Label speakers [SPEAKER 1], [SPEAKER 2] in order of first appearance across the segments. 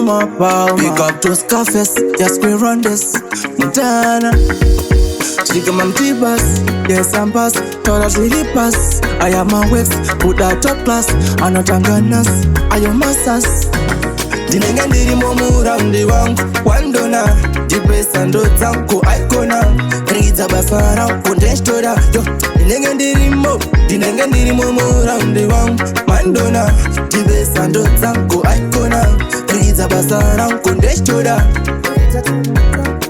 [SPEAKER 1] my power. Pick up to Scarface, just we run this Montana. Chica mam tibas, yes I'm pass. Tora zili pass. I am my wax, put that top class. Anatanganas, I am masas. Dinenge ndiri momura mdi wangu wandona Jibesa ndo zangu aikona Riza basara kundeshtora Yo, dinenge ndiri momura mdi wangu Mandona Jibesa ndo zangu aikona Riza basara kundeshtora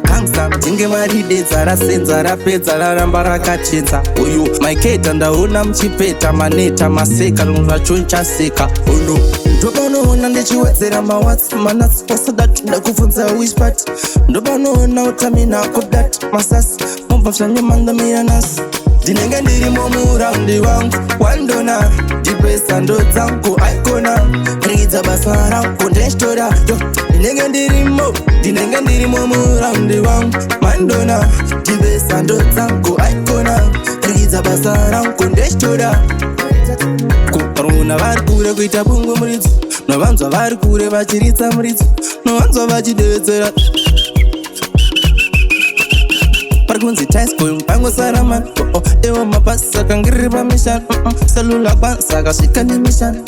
[SPEAKER 1] Gangsta, tinge maride zara senzara pedzara ramba rakachenza Uyu, maiketa ndaona mchipeta maneta maseka Lunga choncha seka, uno Ndobanoona ndechiwedzera mawatsi manatsi pasadati ndakufunza which part Ndobanoona utamina kodati masasi mubvafshanye mandamira nasi Dinenge ndiri momuraundi wangu wandona Jibesa ndo dzangu aikona Ridza basa rangu ndeshtora Yo, dinenge ndiri momuraundi wangu mandona Jibesa ndo dzangu aikona Ridza basa rangu ndeshtora Runa vari kure kuita bungu muridzi Novanzwa vari kure vachiritsa muridzi Novanzwa vachidedzera Parikunzi taisboy mpango saramani Ewo mapasa kangiri pamishani Salula kwanza kasvika nemishani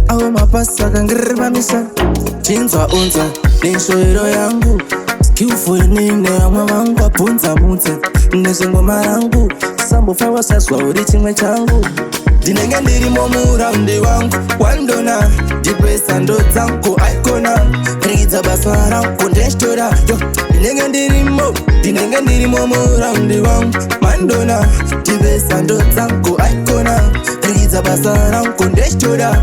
[SPEAKER 1] Awo mapasa kangiri pamishani Chinzwa unzwa nenshoero yangu Skillful nine amwe vangu abvunza mudze Nezvengoma rangu Sambofa wasazwa uri chimwe changu Dinenge ndiri momuraundi wangu wandona Jibesa ndo dzangu aikona Ridza basa rangu ndeshtora Yo, dinenge ndiri momuraundi wangu mandona Jibesa ndo dzangu aikona Ridza basa rangu ndeshtora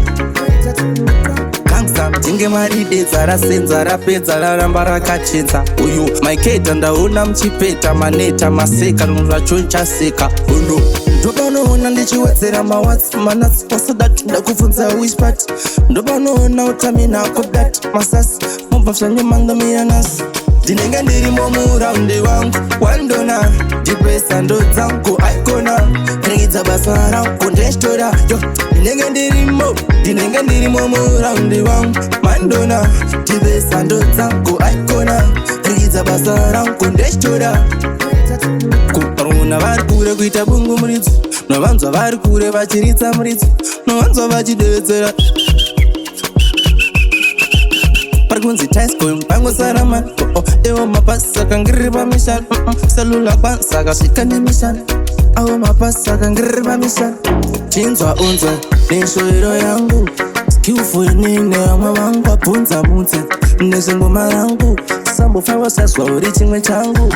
[SPEAKER 1] Gangsta, tinge maride zara senzara pedzara ramba rakachenza Uyu, maiketa ndaona mchipeta maneta maseka Lunga choncha seka, uno Ndobanoona ndechiwedzera mawatsi manatsi pasadati ndakufunza which part Ndobanoona utamina kodati masasi mubvafshanye mandamira nasi Dinenge ndiri momuraundi wangu wandona Jibesa ndo dzangu aikona Ridza basa rangu ndeshtora Yo, dinenge ndiri momuraundi wangu mandona Jibesa ndo dzangu aikona Ridza basa rangu ndeshtora Runa vari kure kuita bungu muridzi Novanzwa vari kure vachiritsa muridzi Novanzwa vachidedzera Parikunzi taisboy mpango saramani Ewo mapasa kangiri pamishani Salula kwanza kasvika nemishani Awo mapasa kangiri pamishani Chinzwa unzwa nenshoero yangu Skillful nine amwe vangu abvunza mudze Nezvengoma rangu Sambofa wasazwa uri chimwe changu